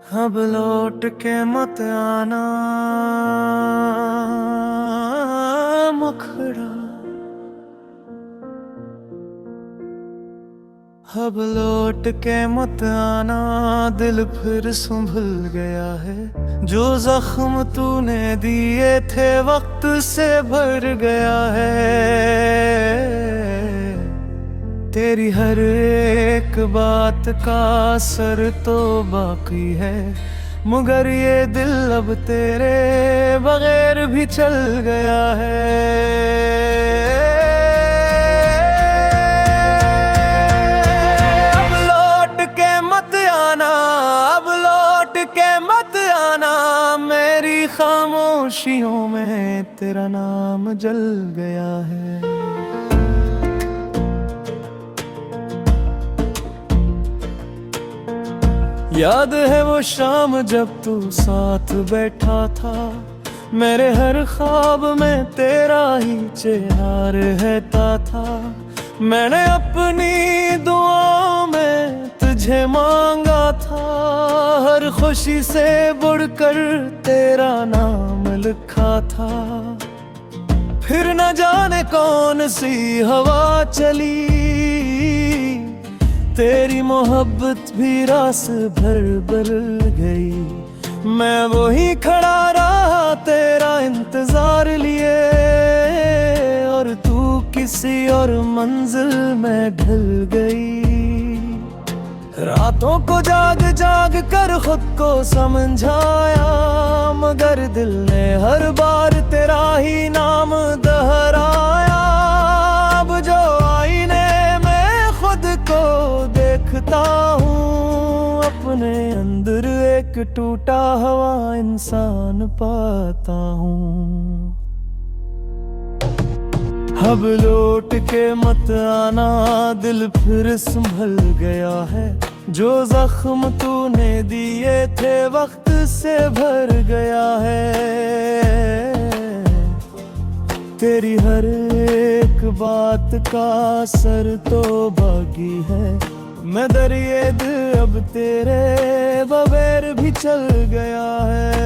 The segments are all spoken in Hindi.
अब लौट के मत आना मुखड़ा। अब लौट के मत आना, दिल फिर संभल गया है। जो जख्म तूने दिए थे वक्त से भर गया है। तेरी हर एक बात का असर तो बाकी है, मगर ये दिल अब तेरे बगैर भी चल गया है। अब लौट के मत आना, अब लौट के मत आना, मेरी खामोशियों में तेरा नाम जल गया है। याद है वो शाम जब तू साथ बैठा था, मेरे हर ख्वाब में तेरा ही चेहरा रहता था। मैंने अपनी दुआओं में तुझे मांगा था, हर खुशी से बढ़कर तेरा नाम लिखा था। फिर न जाने कौन सी हवा चली, तेरी मोहब्बत भी रास भर बदल गई। मैं वही खड़ा रहा तेरा इंतजार लिए, और तू किसी और मंजिल में ढल गई। रातों को जाग जाग कर खुद को समझाया, मगर दिल ने हर बार तेरा ही नाम दोहराया। अब जो आईने में खुद को देखता हूँ, अपने अंदर एक टूटा हुआ इंसान पाता हूँ। अब लौट के मत आना, दिल फिर संभल गया है। जो जख्म तूने दिए थे वक्त से भर गया है। तेरी हर एक बात का असर तो बाकी है, मैं दरिए दिल अब तेरे बगैर भी चल गया है।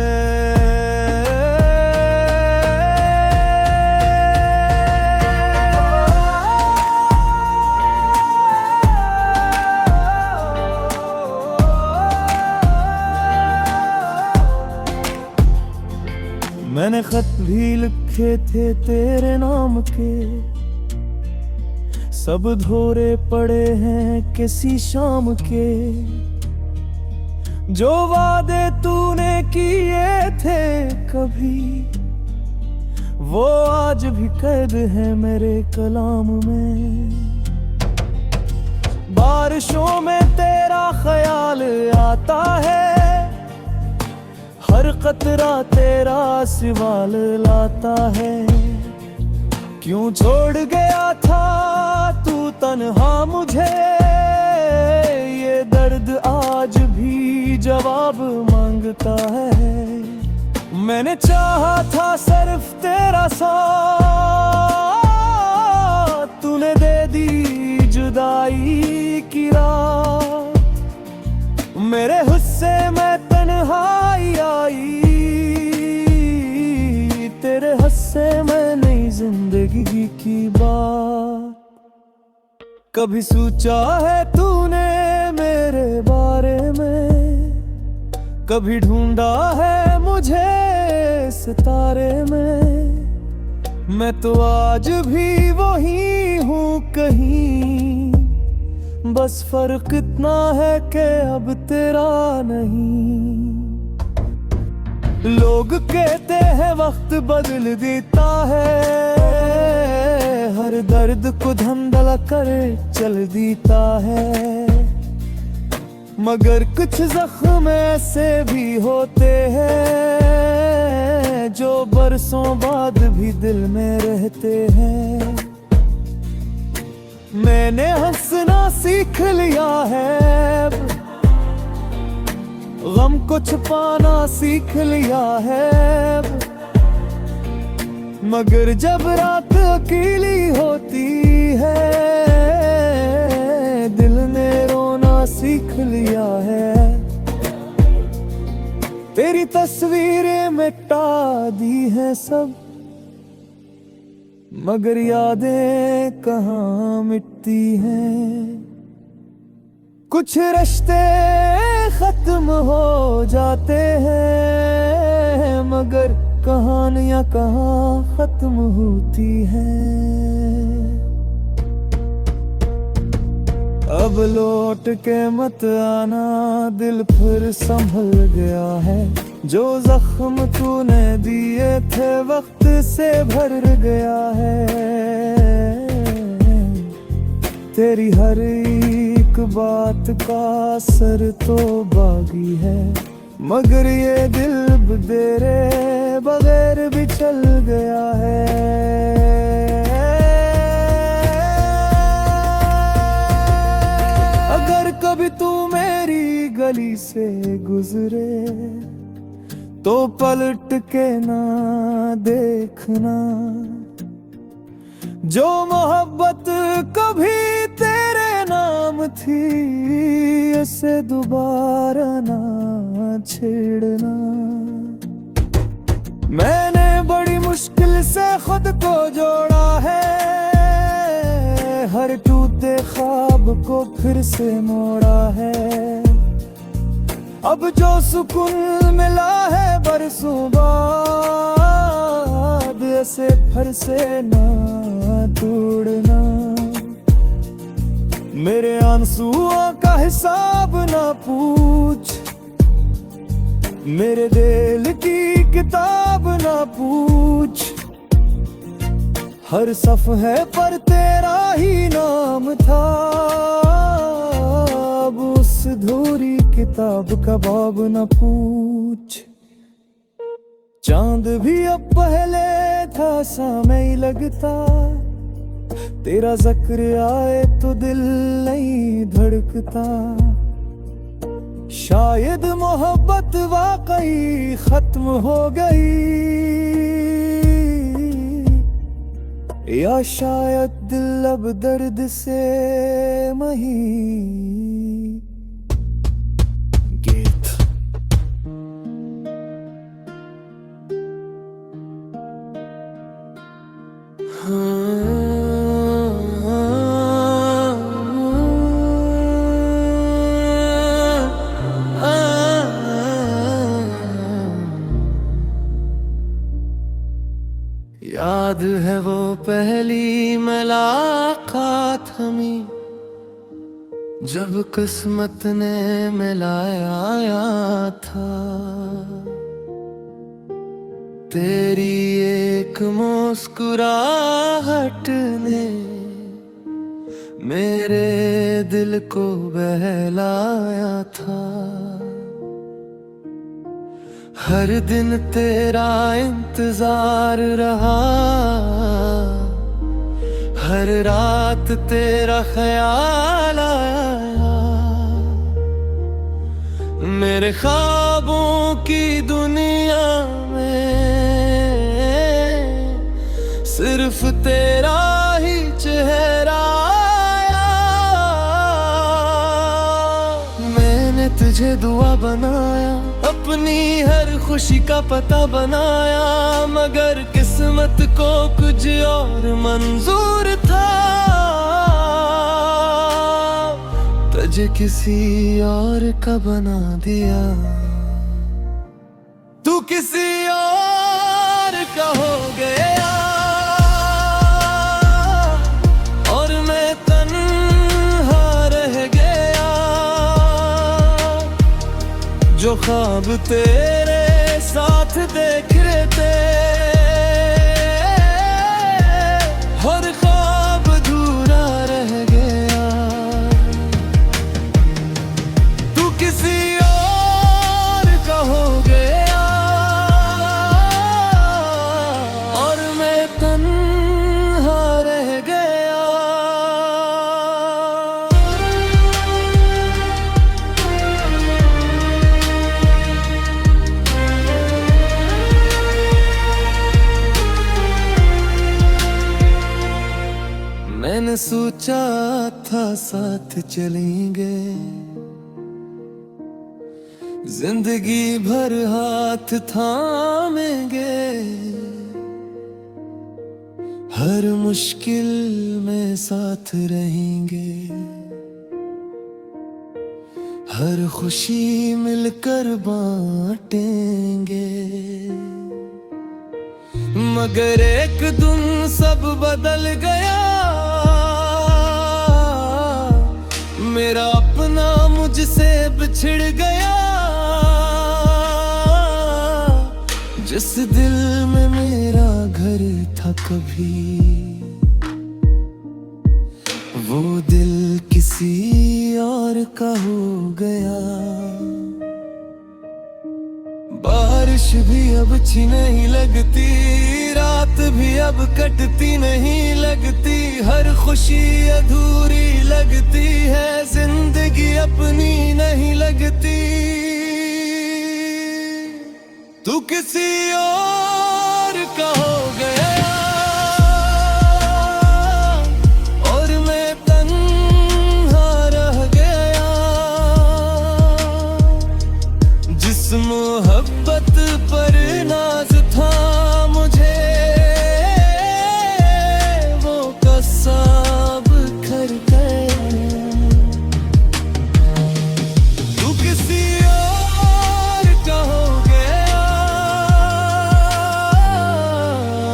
मैंने खत भी लिखे थे तेरे नाम के, सब धोरे पड़े हैं किसी शाम के। जो वादे तूने किए थे कभी, वो आज भी कैद है मेरे कलाम में। बारिशों में तेरा ख्याल आता है, हर कतरा तेरा सवाल लाता है। क्यों छोड़ गया था तू तन्हा मुझे, ये दर्द आज भी जवाब मांगता है। मैंने चाहा था सिर्फ तेरा साथ, तूने दे दी जुदाई की रात। मेरे हुस्से में तन्हाई आई, तेरे हस्से में नई जिंदगी की बात। कभी सोचा है तूने मेरे बारे में, कभी ढूंढा है मुझे सितारे में। मैं तो आज भी वही हूँ कहीं, बस फर्क इतना है कि अब तेरा नहीं। लोग कहते हैं वक्त बदल देता है, हर दर्द को धंधला करे चल देता है। मगर कुछ जख्म ऐसे भी होते हैं, जो बरसों बाद भी दिल में रहते हैं। मैंने हंसना सीख लिया है, गम को छुपाना सीख लिया है। मगर जब रात अकेली होती है, दिल ने रोना सीख लिया है। तेरी तस्वीरें मिटा दी हैं सब, मगर यादें कहाँ मिटती हैं। कुछ रिश्ते खत्म हो जाते हैं, मगर कहानियां कहाँ खत्म होती हैं। अब लौट के मत आना, दिल फिर संभल गया है। जो जख्म तूने दिए थे वक्त से भर गया है। तेरी हर एक बात का असर तो बागी है, मगर ये दिल तेरे बगैर भी चल गया है। अगर कभी तू मेरी गली से गुजरे तो पलट के ना देखना। जो मोहब्बत कभी तेरे नाम थी, उसे दोबारा ना छेड़ना। मैंने बड़ी मुश्किल से खुद को जोड़ा है, हर टूटे ख्वाब को फिर से मोड़ा है। अब जो सुकून मिला है बरसों बाद, ऐसे फिर से ना तोड़ना। मेरे आंसुओं का हिसाब ना पूछ, मेरे दिल की किताब ना पूछ। हर सफ़हे पर तेरा ही नाम था, अब उस धूरी किताब का बाब न पूछ। चांद भी अब पहले था सा नहीं लगता, तेरा जिक्र आए तो दिल नहीं धड़कता। शायद मोहब्बत वाकई खत्म हो गई, या शायद दिल अब दर्द से मही। गीत याद है वो पहली मुलाकात हमें, जब किस्मत ने मिलाया था। तेरी एक मुस्कुराहट ने मेरे दिल को बहलाया था। हर दिन तेरा इंतजार रहा, हर रात तेरा ख्याल आया। मेरे ख्वाबों की दुनिया में सिर्फ तेरा ही चेहरा आया। मैंने तुझे दुआ बनाया, अपनी हर खुशी का पता बनाया, मगर किस्मत को कुछ और मंजूर था। तुझे किसी और का बना दिया, तू किसी और का हो गया, और मैं तन्हा रह गया। जो ख्वाब तेरे साथ देख रहे थे, हर ख्वाब अधूरा रह गया। तू किसी और का हो गया, और मैं तन्हा रह गया। मैंने सोचा था साथ चलेंगे, जिंदगी भर हाथ थामेंगे, हर मुश्किल में साथ रहेंगे, हर खुशी मिलकर बांटेंगे। मगर एक दिन सब बदल गया, मेरा अपना मुझसे बिछड़ गया। जिस दिल में मेरा घर था कभी, वो दिल किसी और का हो गया। बारिश भी अब अच्छी नहीं लगती, रात भी अब कटती नहीं लगती, हर खुशी अधूरी लगती है, जिंदगी अपनी नहीं लगती। तू किसी और का हो गया और मैं तन्हा रह गया। जिस मोहब्बत पर नाज था मुझे, वो कसाब कर गया। तू किसी और का हो गया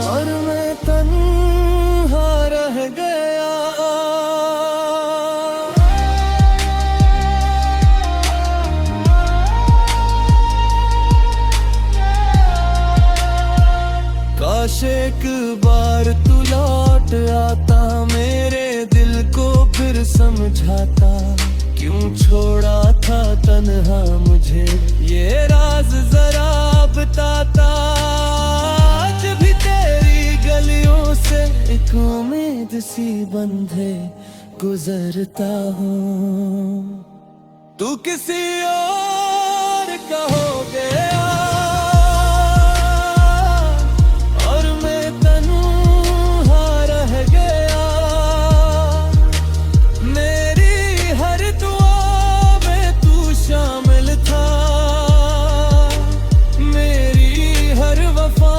और मैं तन्हा रह गया। काश एक बार तू लौट आता, मेरे दिल को फिर समझाता। क्यों छोड़ा था तन्हा मुझे, ये राज जरा बताता। आज भी तेरी गलियों से एक उम्मीद सी बंधे गुजरता हूँ। तू किसी और का हो गया और मैं तन्हा रह गया। मेरी हर दुआ में तू शामिल था, मेरी हर वफा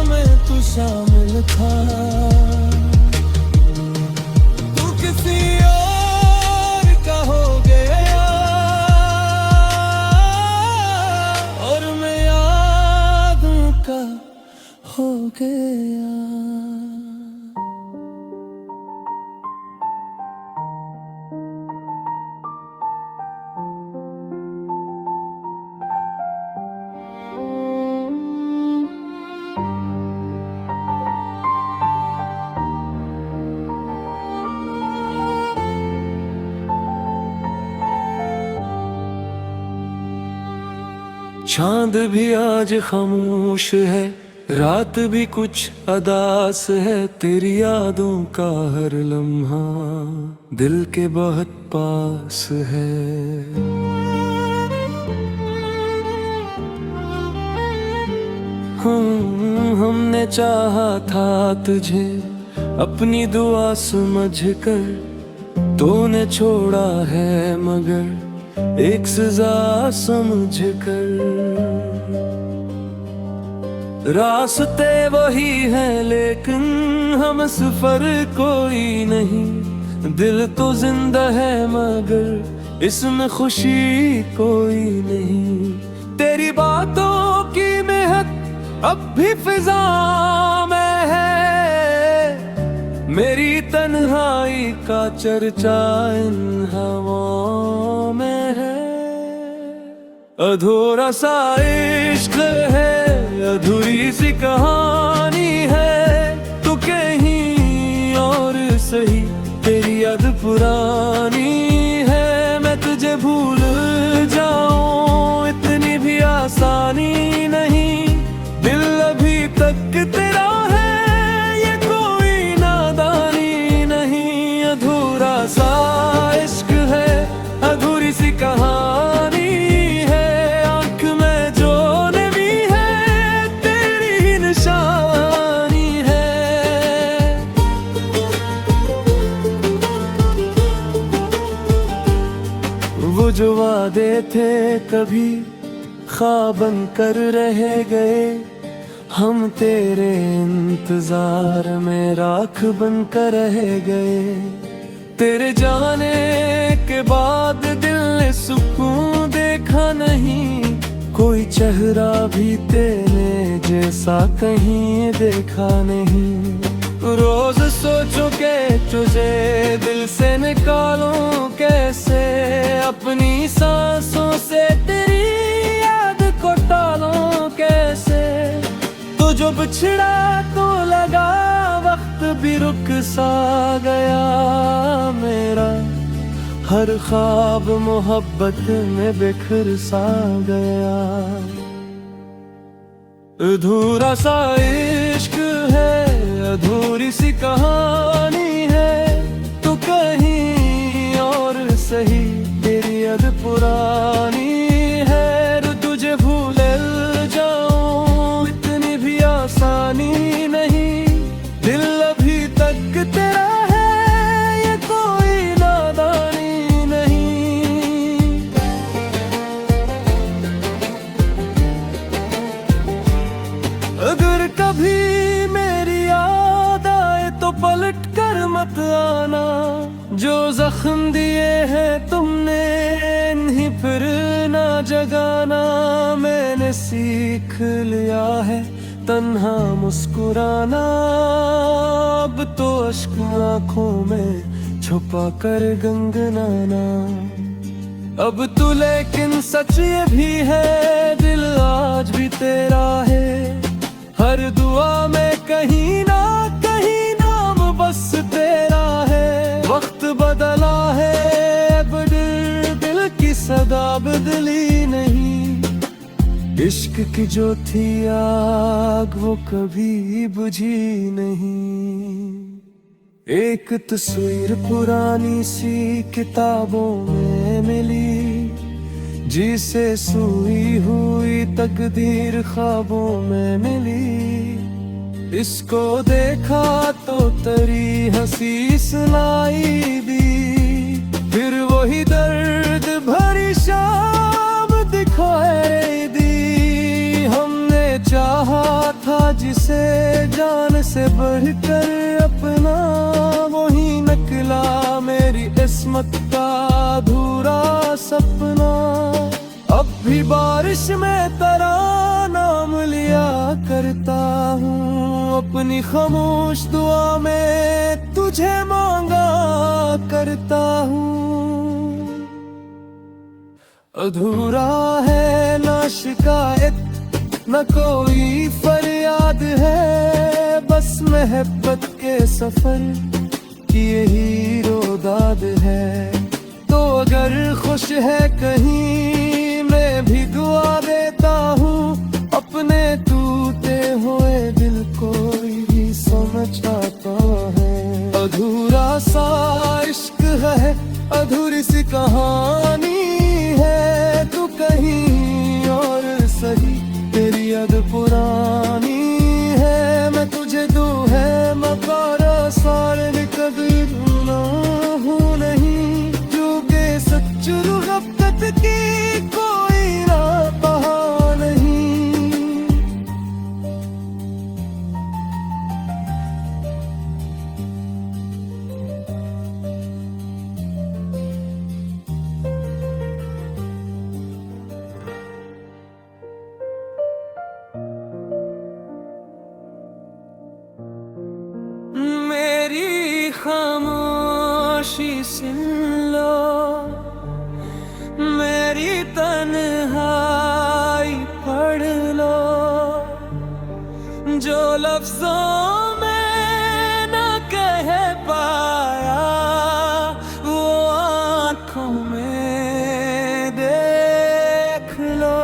में तू शामिल था। तू किसी और का हो गया और मैं यादों का हो गया। चांद भी आज खामोश है, रात भी कुछ अदास है। तेरी यादों का हर लम्हा दिल के बहुत पास है। हमने चाहा था तुझे अपनी दुआ समझकर, तूने छोड़ा है मगर एक सजा समझकर। रास्ते वही हैं लेकिन हम सफर कोई नहीं। दिल तो जिंदा है मगर इसमें खुशी कोई नहीं। तेरी बातों की महक अब भी फिजा में है, मेरी तन्हाई का चर्चा इन हवाओं में है। अधूरा सा इश्क है, अधूरी सी कहानी है। तू कहीं और सही, तेरी याद पुरानी है। मैं तुझे भूल जाऊं इतनी भी आसानी नहीं। दिल अभी तक तेरा है, ये कोई नादानी नहीं। अधूरा सा इश्क है, अधूरी सी कहानी है। आंख में जो नमी है तेरी निशानी है। वो जो वादे थे कभी ख्वाब बन कर रह गए, हम तेरे इंतजार में राख बन कर रह गए। तेरे जाने के बाद दिल ने सुकून देखा नहीं, कोई चेहरा भी तेरे जैसा कहीं देखा नहीं। रोज सोचो के तुझे दिल से निकालूं कैसे, अपनी सांसों से तेरी याद को टालूं कैसे। तो जो बिछड़ा तो लगा वक्त भी रुक सा गया मेरा, हर ख्वाब मोहब्बत में बिखर सा गया। अधूरा सा इश्क है, अधूरी सी कहानी है, तो कहीं और सही तेरी याद पुरानी है। रो तुझे भूल जाऊं इतनी भी आसानी नहीं, दिल अभी तक तेरा है ये कोई नादानी नहीं। अगर कभी पलट कर मत आना, जो जख्म दिए हैं तुमने इन्हीं फिर ना जगाना। मैंने सीख लिया है तन्हा मुस्कुराना, अब तो अश्क आँखों में छुपा कर गंगनाना। अब तू लेकिन सच ये भी है दिल आज भी तेरा है, हर दुआ में कहीं ना कहीं बस तेरा है। वक्त बदला है अब दिल की सदा बदली नहीं, इश्क की जो थी आग वो कभी बुझी नहीं। एक तस्वीर पुरानी सी किताबों में मिली, जिसे सुई हुई तकदीर ख्वाबों में मिली। इसको देखा तो तेरी हंसी सुनाई दी, फिर वही दर्द भरी शाम दिखाई दी। हमने चाहा था जिसे जान से बढ़कर अपना, वही निकला मेरी किस्मत का अधूरा सपना। अब भी बारिश में नाम लिया करता हूँ, अपनी खामोश दुआ में तुझे मांगा करता हूँ। अधूरा है ना शिकायत न कोई फरियाद है, बस मोहब्बत के सफर की यही रोदाद है। तो अगर खुश है कहीं मैं भी दुआ देता हूँ, अपने टूटे हुए दिल कोई भी समझ आता है। अधूरा सा इश्क है, अधूरी सी कहानी है, तू कहीं और सही तेरी याद पुरानी है। मैं तुझे दूं है मकारा सारे कदर ना हूँ नहीं, जो के सच रुगब्बत की कोई ना बहा नहीं। मेरी खामोशी सुन लो, मेरी तन्हाई पढ़ लो, जो लफ्जों में न कह पाया वो आँखों में देख लो।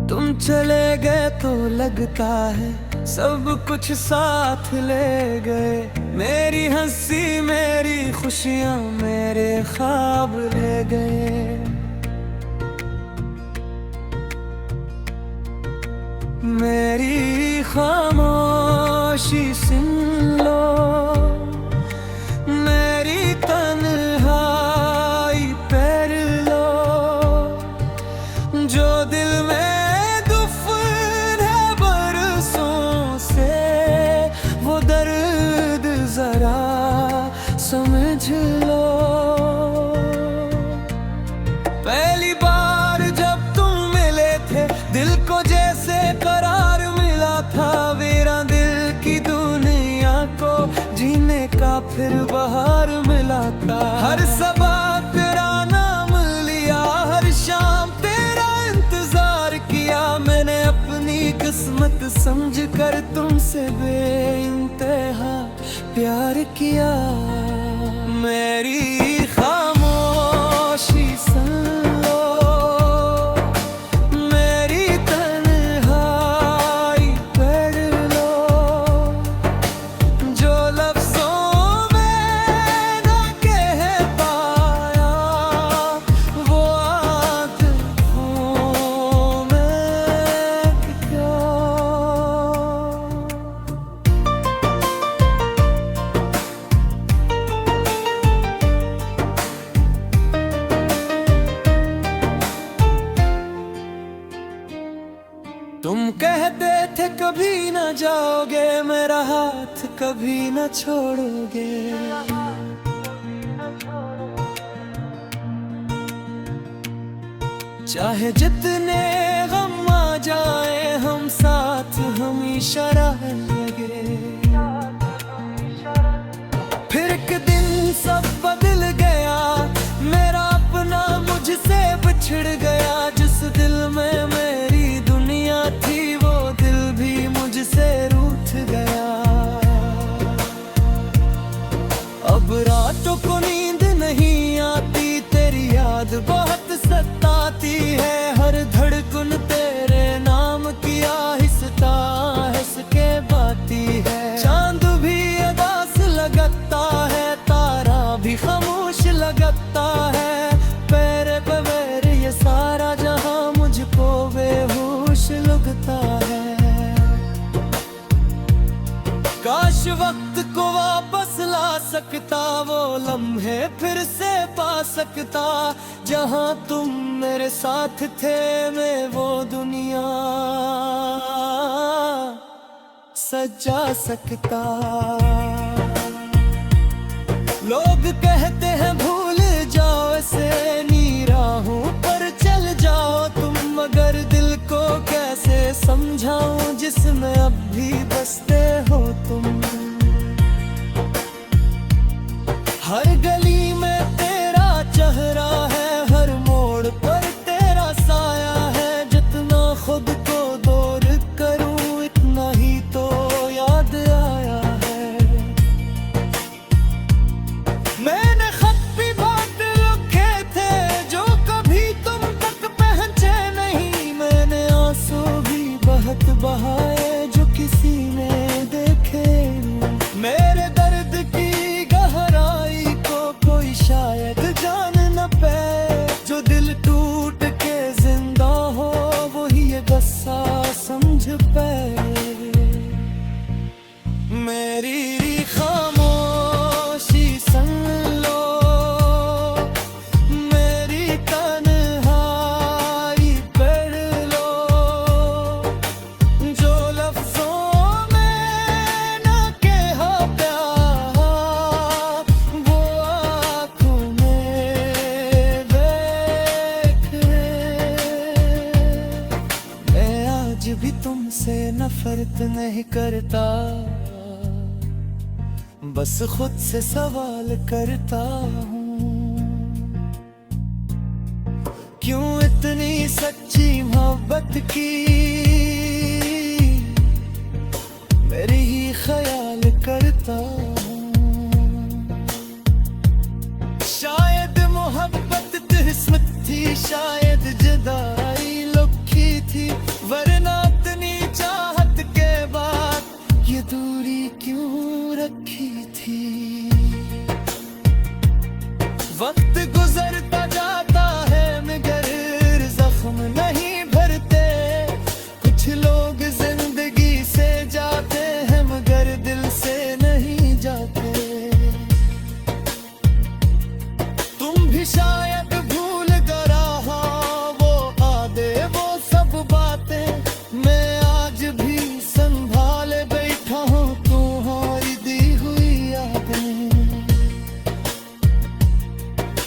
तुम चले गए तो लगता है सब कुछ साथ ले गए, मेरी हंसी मेरी खुशियाँ मेरे ख्वाब ले गए। मेरी खामोशी सुन लो, फिर बाहर मिला था। हर सबा तेरा नाम लिया, हर शाम तेरा इंतजार किया। मैंने अपनी किस्मत समझ कर तुमसे बेइंतहा प्यार किया। मेरी खामोशी सुन लो, मेरी तन्हाई पढ़ लो। जो लफ्जों में ना कह पाया, वो आँखों में क्या। तुम कहते थे कभी न जाओगे, मेरा हाथ कभी न छोड़ोगे। चाहे जितने गम आ जाए, हम साथ हमेशा रहेंगे। फिर एक दिन सब बदल गया, मेरा अपना मुझसे बिछड़ गया। जिस दिल में मेरी दुनिया थी, वो दिल भी मुझसे रूठ गया। अब रातों को नींद नहीं आती, तेरी याद बहुत सताती है। हर धड़कन तेरे नाम की आहिस्ता आहिस्ता बाती है। चांद भी उदास लगता है, तारा भी खामोश लगता है। पैरे पैर ये सारा जहां मुझको बेहोश लगता है। काश वक्त को वापस ला सकता, वो लम्हे फिर से पा सकता। जहां तुम मेरे साथ थे, मैं वो दुनिया सजा सकता। लोग कहते हैं भूल जाओ, ऐसे निराहों पर चल जाओ तुम। मगर दिल को कैसे समझाऊं, जिसमें अब भी बसते हो तुम। हर गली में तेरा चेहरा है, हर मोड़ पर तेरा साया है। जितना खुद को दूर करूं, इतना ही तो याद आया है। मैंने खत भी बहुत लिखे थे, जो कभी तुम तक पहुंचे नहीं। मैंने आंसू भी बहुत बहाए, जो किसी ने देखे नहीं। मेरे दर्द की गहराई को कोई शायद जान न पाए। जो दिल टूट के जिंदा हो, वही ये गुस्सा समझ पाए। मेरी खामोशी सुन लो, मेरी तन्हाई पढ़ लो। जो लफ्जों में ना कहा प्यार, वो आँखों में देख। मैं आज भी तुमसे नफरत नहीं करता, बस खुद से सवाल करता हूँ। क्यों इतनी सच्ची मोहब्बत की मेरी ही ख्याल करता हूँ। शायद मोहब्बत किस्मत थी, शायद जुदाई लुकी थी। वरना इतनी चाहत के बाद ये दूरी क्यों रखी थी। वक्त गुजरता जाता है, मगर जख्म नहीं भरते। कुछ लोग जिंदगी से जाते हैं, मगर दिल से नहीं जाते। तुम भी शायद भूल गया हो वो आदे, वो सब बातें। मैं आज भी संभाले बैठा हूँ तुम्हारी दी हुई यादें।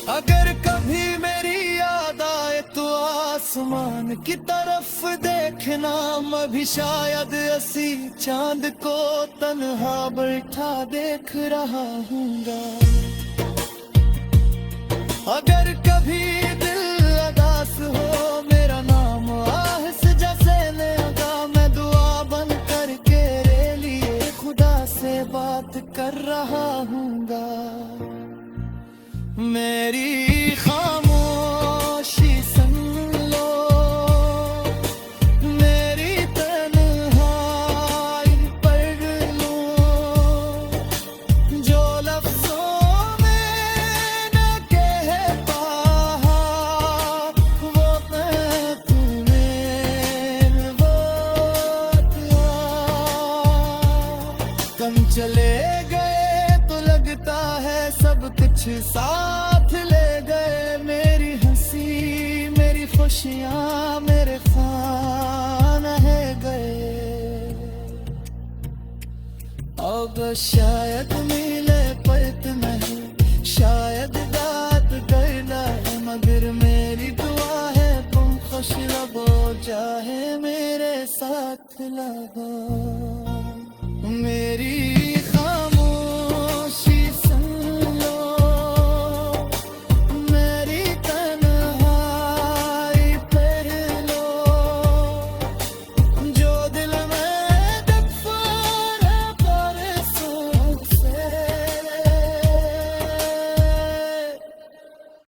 अगर कभी मेरी याद आए, तो आसमान की तरफ देखना। नाम अभी शायद असी चांद को तन्हा बैठा देख रहा हूँगा। अगर कभी दिल अदास हो मेरा नाम आहस जैसे लेगा, मैं दुआ बन कर तेरे लिए खुदा से बात कर रहा हूँगा। मेरी खामोशी सुन लो, मेरी तन्हाई पढ़ लो, जो लफ्ज़ों में न कह पाया वो मैं तुम्हें बताया। कम चले गए तो लगता है सब कुछ साथ ले गए, मेरी हंसी मेरी खुशियाँ मेरे खाना है गए। अब शायद मिले पलट नहीं, शायद रात गया है, मगर मेरी दुआ है तुम खुश रहो, चाहे मेरे साथ लहो।